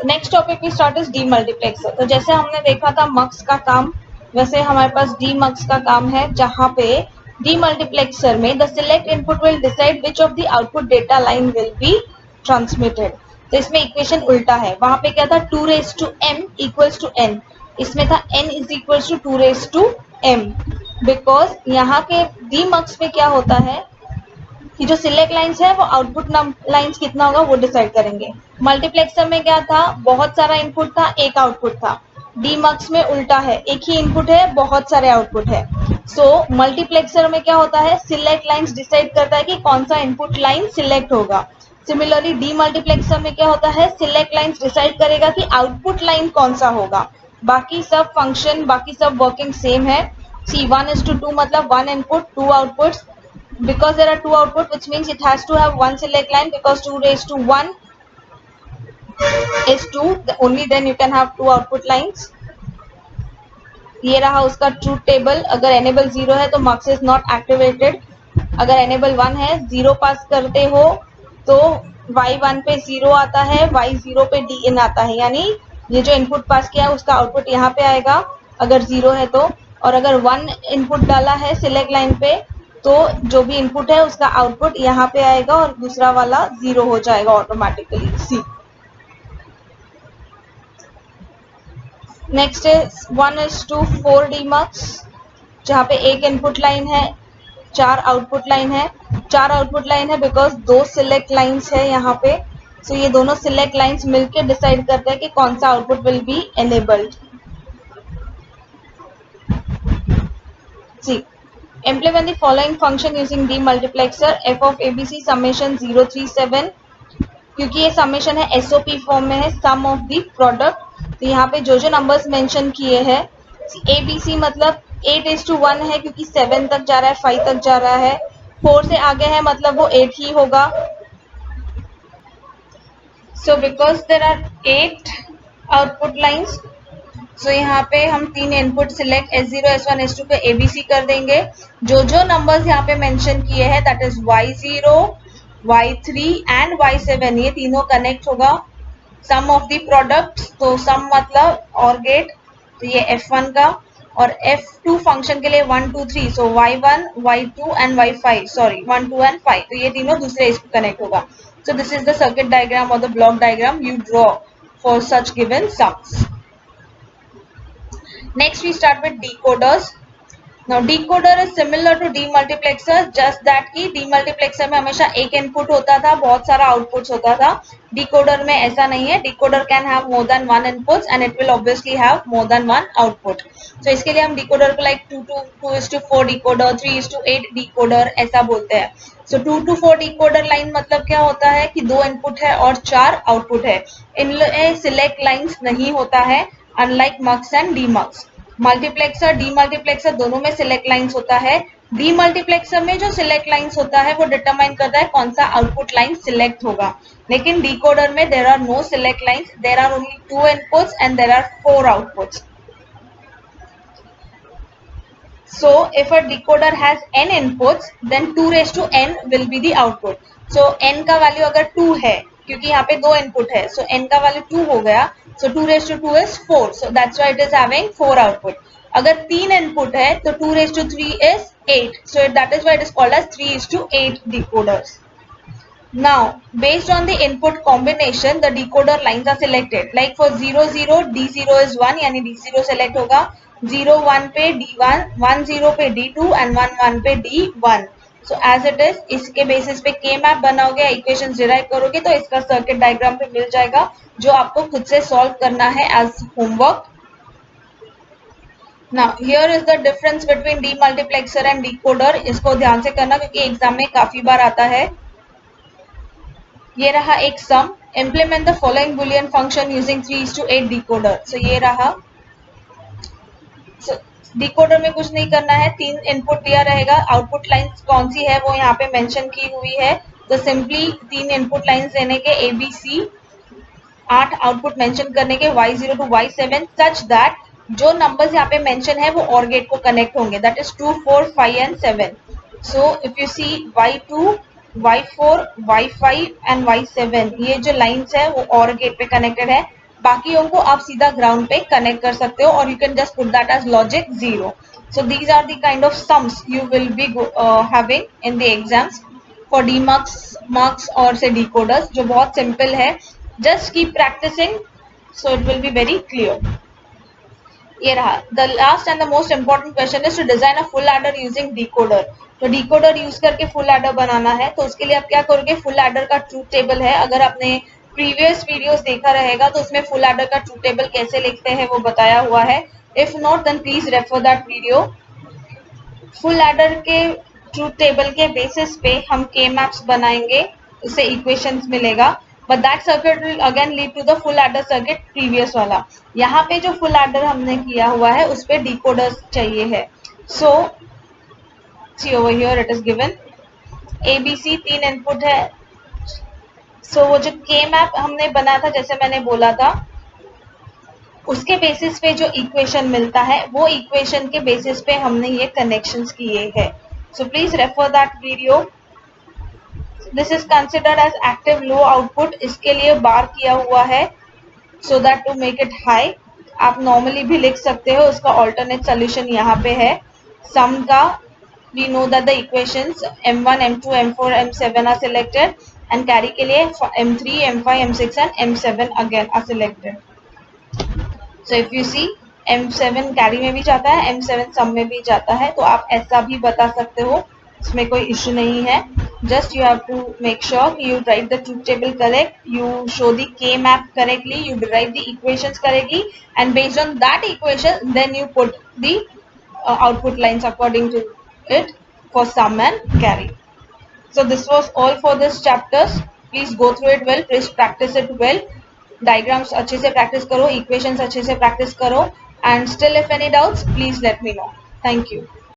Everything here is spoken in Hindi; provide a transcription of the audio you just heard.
Next topic we start is the multiplexer. तो जैसे हमने देखा था मक्स का काम, वैसे हमारे पास डी मक्स का काम है, जहां पे डी मल्टीप्लेक्सर में the select input will decide which of the output data line will be transmitted. तो इसमें इक्वेशन उल्टा है, वहां पे क्या था 2 raise to m equals to n, इसमें था n is equals to 2 raise to m। Because यहाँ के डी मक्स में क्या होता है कि जो सिलेक्ट लाइंस है वो आउटपुट लाइंस कितना होगा वो डिसाइड करेंगे। मल्टीप्लेक्सर में क्या था, बहुत सारा इनपुट था, एक आउटपुट था। डीमक्स में उल्टा है, एक ही इनपुट है, बहुत सारे आउटपुट है। सो मल्टीप्लेक्सर में क्या होता है, सिलेक्ट लाइंस डिसाइड करता है कि कौन सा इनपुट लाइन सिलेक्ट होगा। सिमिलरली डी मल्टीप्लेक्सर में क्या होता है, सिलेक्ट लाइंस डिसाइड करेगा कि आउटपुट लाइन कौन सा होगा। बाकी सब फंक्शन, बाकी सब वर्किंग सेम है। सी 1:2 मतलब 1 input 2 outputs, because there are two output, which means it has to have one select line, because 2 raised to 1 is 2, only then you can have two output lines। ये रहा उसका ट्रूथ टेबल। अगर एनेबल 0 है तो मक्स इज नॉट एक्टिवेटेड, अगर एनेबल 1 है 0 पास करते हो तो y1 पे 0 आता है, y0 पे dn आता है, यानी ये जो इनपुट पास किया है उसका आउटपुट यहाँ पे आएगा अगर 0 है तो। और अगर 1 इनपुट डाला है सिलेक्ट लाइन पे तो जो भी इनपुट है उसका आउटपुट यहाँ पे आएगा और दूसरा वाला 0 हो जाएगा automatically. C next is 1:4 demux, जहाँ पे एक इनपुट लाइन है, 4 आउटपुट लाइन है। 4 आउटपुट लाइन है बिकॉज 2 सिलेक्ट लाइंस है यहाँ पे। सो ये दोनों सिलेक्ट लाइंस मिलके डिसाइड करते हैं कि कौन सा output will be enabled. C implement the following function using demultiplexer f of abc summation 037। क्योंकि ये समेशन है एसओपी फॉर्म में है, सम ऑफ द प्रोडक्ट। तो यहाँ पे जो जो नंबर्स मेंशन किए हैं, एबीसी मतलब 8:1 है क्योंकि 7 तक जा रहा है, 5 तक जा रहा है, 4 से आगे है मतलब वो 8 ही होगा। So because there are 8 output lines, so यहाँ पे हम 3 input select S0 S1 S2 पे एबीसी कर देंगे। जो जो नंबर्स यहाँ पे मेंशन किए हैं that is y0 y3 and y7, ये तीनों कनेक्ट होगा। सम ऑफ द प्रोडक्ट, तो सम मतलब और गेट, तो ये f1 का, और f2 फंक्शन के लिए 1 2 3, सो y1 y2 and y5, sorry 1 2 and 5, तो ये तीनों दूसरे इस पे कनेक्ट होगा। So this is the circuit diagram और the block diagram you draw for such given sums. Next we start with decoders. Now decoder is similar to demultiplexer, just that कि demultiplexer में हमेशा एक इनपुट होता था, बहुत सारा आउटपुट्स होता था। decoder में ऐसा नहीं है, decoder can have more than one inputs and it will obviously have more than one output। तो इसके लिए हम decoder को like 2:4 decoder, 3:8 decoder ऐसा बोलते हैं। So 2:4 decoder लाइन मतलब क्या होता है कि 2 इनपुट है और 4 आउटपुट है। इनमें सिलेक्ट लाइंस नहीं होता है, unlike mux and demux. Multiplexer demultiplexer दोनों में सिलेक्ट लाइंस होता है। डीमल्टीप्लेक्सर में जो सिलेक्ट लाइंस होता है वो डिटरमाइन करता है कौन सा आउटपुट लाइन सिलेक्ट होगा, लेकिन डिकोडर में there are no select lines, there are only 2 inputs and there are 4 outputs. So if a decoder has n inputs, then 2:n will be the output. So n का वैल्यू अगर 2 है, क्योंकि यहाँ पे 2 इनपुट है, so n का वैल्यू 2 हो गया, so 2:2 is 4, so that's why it is having 4 output. अगर 3 इनपुट है तो 2:3 is 8, so that is why it is called as 3:8 decoders. Now based on the input combination the decoder lines are selected, like for 0 0 D0 is 1 यानी D0 select होगा, 0 1 पे D1, 1 0 पे D2 and 1 1 पे D1। So as it is, इसके बेसिस पे K मैप बनाओगे, इक्वेशन डिराइव करोगे तो इसका सर्किट डायग्राम पे मिल जाएगा, जो आपको खुद से सॉल्व करना है as homework. Now here is the difference between demultiplexer and decoder, इसको ध्यान से करना क्योंकि एग्जाम में काफी बार आता है। ये रहा एक सम, implement the following boolean function using 3:8 decoder। so ये रहा, so डिकोडर में कुछ नहीं करना है, 3 इनपुट दिया रहेगा, आउटपुट लाइंस कौन सी है वो यहाँ पे मेंशन की हुई है, तो सिंपली 3 इनपुट लाइंस देने के ABC, 8 आउटपुट मेंशन करने के y0 to y7 such that जो नंबर्स यहाँ पे मेंशन है वो और गेट को कनेक्ट होंगे, that is 2 4 5 and 7। So if you see y2 y4 y5 and y7, ये जो लाइंस है वो और गेट पे कनेक्टेड है, बाकियों को आप सीधा ग्राउंड पे कनेक्ट कर सकते हो और you can just put that as logic 0. So these are the kind of sums you will be having in the exams for DMux, Mux or say decoders, जो बहुत simple है. Just keep practicing, so it will be very clear. ये रहा. The last and the most important question is to design a full adder using decoder. तो decoder यूज करके full adder बनाना है. तो उसके लिए आप क्या करोगे, full adder का ट्रूथ टेबल है. अगर आपने प्रीवियस वीडियोस देखा रहेगा तो उसमें full adder का ट्रूथ टेबल कैसे लिखते हैं वो बताया हुआ है. If not, then please refer that video. Full adder के ट्रूथ टेबल के बेसिस पे हम के मैप्स बनाएंगे, उससे इक्वेशंस मिलेगा. But that circuit will again lead to the full adder circuit previous वाला. यहाँ पे जो फुल एडर हमने किया हुआ है उस पे डिकोडर्स चाहिए है. So see over here it is given ABC 3 input है. सो वो जो के मैप हमने बना था, जैसे मैंने बोला था, उसके बेसिस पे जो इक्वेशन मिलता है वो इक्वेशन के बेसिस पे हमने ये कनेक्शंस किए हैं. So please refer that video. This is considered as active low output. इसके लिए बार किया हुआ है so that to make it high. आप नॉर्मली भी लिख सकते हो, उसका ऑल्टरनेट सोल्यूशन यहाँ पे है. सम का we know that the equations M1, M2, M4, M7 are selected and carry के लिए M3, M5, M6 and M7 again are selected. So if you see M7 carry में भी जाता है, M7 सम में भी जाता है. तो आप ऐसा भी बता सकते हो, इसमें कोई इश्यू नहीं है. Just you have to make sure you write the truth table correct, you show the K map correctly, you derive the equations correctly and based on that equation then you put the output lines according to it for sum and carry. So this was all for this chapters. Please go through it well, please practice it well. Diagrams अच्छे से प्रैक्टिस करो, इक्वेशंस अच्छे से प्रैक्टिस करो. And still if any doubts please let me know. Thank you.